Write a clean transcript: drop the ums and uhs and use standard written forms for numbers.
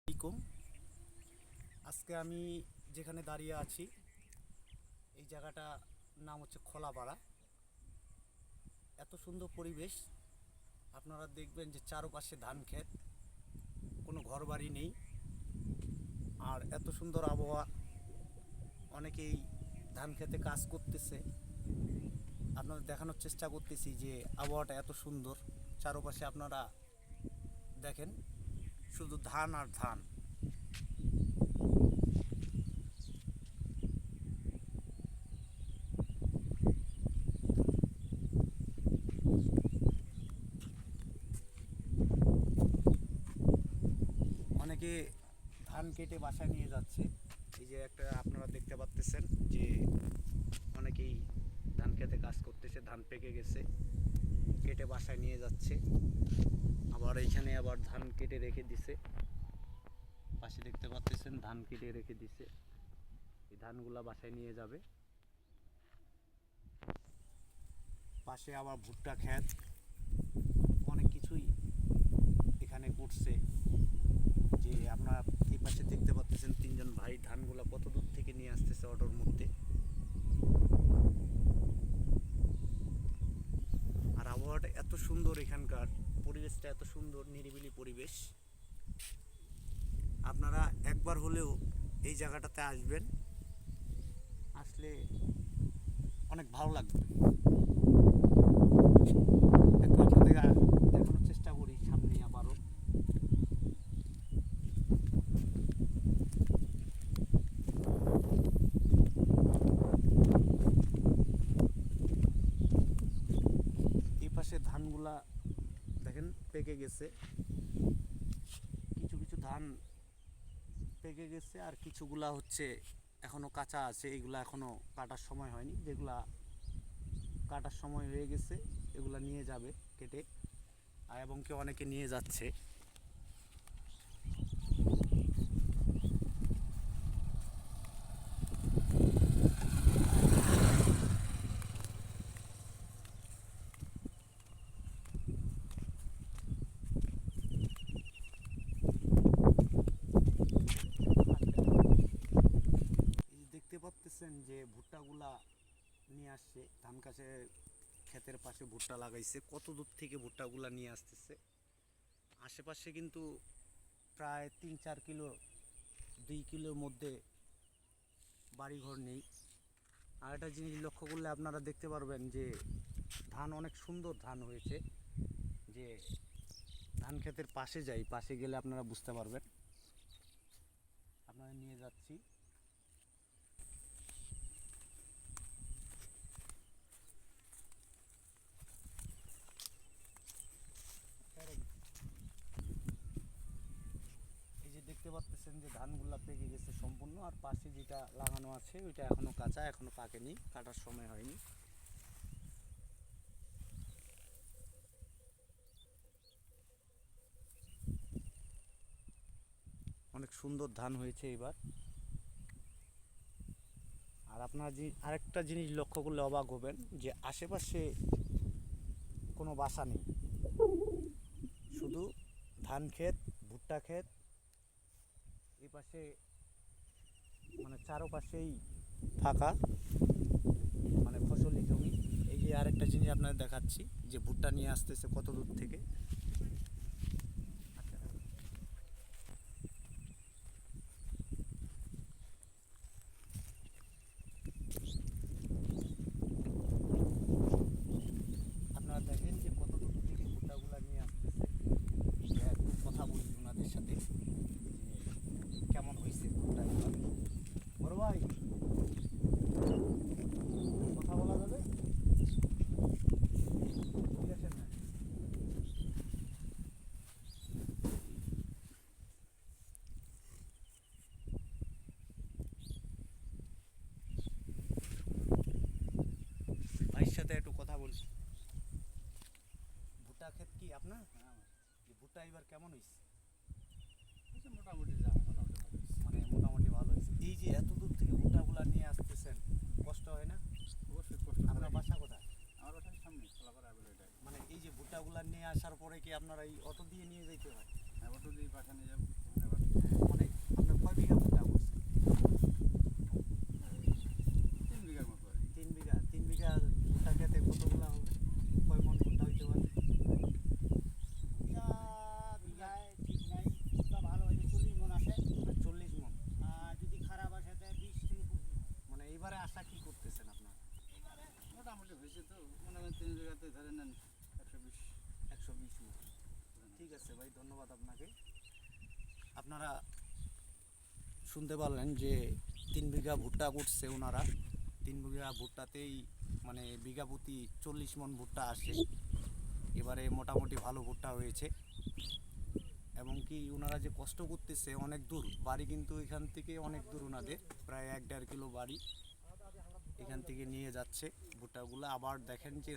আলাইকুম। আজকে আমি যেখানে দাঁড়িয়ে আছি এই জায়গাটা নাম হচ্ছে খোলাপাড়া। এত সুন্দর পরিবেশ, আপনারা দেখবেন যে চারপাশে ধান ক্ষেত, কোনো ঘরবাড়ি নেই, আর এত সুন্দর আবহাওয়া। অনেকেই ধান খেতে কাজ করতেছে। আপনাদের দেখানোর চেষ্টা করতেছি যে আবহাওয়াটা এত সুন্দর। চারপাশে আপনারা দেখেন শুধু ধান আর ধান। অনেকে ধান কেটে বাসায় নিয়ে যাচ্ছে। এই যে একটা আপনারা দেখতে পাচ্ছেন যে অনেকেই ধান খেতে কাজ করতেছে, ধান পেকে গেছে, কেটে বাসায় নিয়ে যাচ্ছে। আবার এইখানে আবার ধান কেটে রেখে দিছে, পাশে দেখতে পাচ্ছেন ধান কেটে রেখে দিছে। এই ধানগুলা বাসায় নিয়ে যাবে। পাশে আবার ভুট্টা ক্ষেত, অনেক কিছুই এখানে করছে। যে আপনারা এই পাশে দেখতে পাচ্ছেন তিনজন ভাই ধানগুলা কত দূর থেকে নিয়ে আসতেছে অটোর মধ্যে। আর আবহাওয়াটা এত সুন্দর, এখানকার পরিবেশটা এত সুন্দর, নিরিবিলি পরিবেশ। আপনারা একবার হলেও এই জায়গাটাতে আসবেন, আসলে অনেক ভালো লাগবে। একটু আপনাদের দেখানোর চেষ্টা করি সামনে আবারও। এই পাশে ধানগুলা দেখেন পেকে গেছে, কিছু কিছু ধান পেকে গেছে, আর কিছুগুলা হচ্ছে এখনো কাঁচা আছে। এগুলা এখনো কাটার সময় হয়নি। যেগুলা কাটার সময় হয়ে গেছে এগুলা নিয়ে যাবে কেটে, আর এবং কি অনেকে নিয়ে যাচ্ছে। দেখতে পাচ্ছেন যে ভুট্টাগুলা নিয়ে আসছে, ধান কাছে ক্ষেতের পাশে ভুট্টা লাগাইছে। কত দূর থেকে ভুট্টাগুলা নিয়ে আসতেছে। আশেপাশে কিন্তু প্রায় 3-4 কিলো, 2 কিলোর মধ্যে বাড়িঘর নেই। আর একটা জিনিস লক্ষ্য করলে আপনারা দেখতে পারবেন যে ধান অনেক সুন্দর ধান হয়েছে। যে ধান ক্ষেতের পাশে যাই, পাশে গেলে আপনারা বুঝতে পারবেন। আপনারা নিয়ে যাচ্ছি। এই যে দেখতে পাচ্ছেন যে ধানগুলা পেকে গেছে সম্পূর্ণ, আর পাশে যেটা লাগানো আছে ওইটা এখনো কাঁচা, এখনো পাকেনি, কাটার সময় হয়নি। অনেক সুন্দর ধান হয়েছে এবার। আর আপনারা আরেকটা জিনিস লক্ষ্য করলে অবাক হবেন যে আশেপাশে কোনো বাসা নেই, শুধু ধান ক্ষেত, ভুট্টা ক্ষেত। এই পাশে মানে চারোপাশেই ফাঁকা, মানে ফসলি জমি। এই যে আরেকটা জিনিস আপনাদের দেখাচ্ছি যে ভুট্টা নিয়ে আসতেছে কত দূর থেকে। আপনারা দেখেন যে কত দূর থেকে ভুট্টাগুলা নিয়ে আসতেছে। একটু কথা বলি ওনাদের সাথে যে কেমন হয়েছে ভুট্টা এবার। বড় ভাই, কথা বলা যাবে? আসেন না। ভাইয়ের সাথে একটু কথা বলছি। ভুট্টা ক্ষেত কি আপনার? এই ভুট্টা এবার কেমন হয়েছে? মোটামুটি যা মোটামুটি ভালো হয়েছে। মানে মোটামুটি ভালো হয়েছে। এই যে এত দূর থেকে ভুট্টাগুলা নিয়ে আসতেছেন, কষ্ট হয় না? অবশ্যই কষ্ট আপনার বাসা কোথায়? আমার বাসার সামনে খোলাপাড়া বলে এটাই। মানে এই যে ভুট্টাগুলা নিয়ে আসার পরে কি আপনারা এই অটো দিয়ে নিয়ে যেতে হয়? হ্যাঁ, অটো দিয়ে বাসা নিয়ে যাবো, ওখানে আবার 3 বিঘাতে ধরে নেন 120 120 মন। ঠিক আছে ভাই, ধন্যবাদ আপনাকে। আপনারা শুনতে পারলেন যে 3 বিঘা ভুট্টা করছে ওনারা। 3 বিঘা ভুট্টাতেই মানে বিঘা প্রতি 40 মন ভুট্টা আসে। এবারে মোটামুটি ভালো ভুট্টা হয়েছে। এবং কি ওনারা যে কষ্ট করতেছে, অনেক দূর বাড়ি, কিন্তু এখান থেকে অনেক দূর ওনাদের, প্রায় 1-1.5 কিলো বাড়ি। এখান থেকে নিয়ে যাচ্ছে ভুট্টাগুলো। আবার দেখেন যে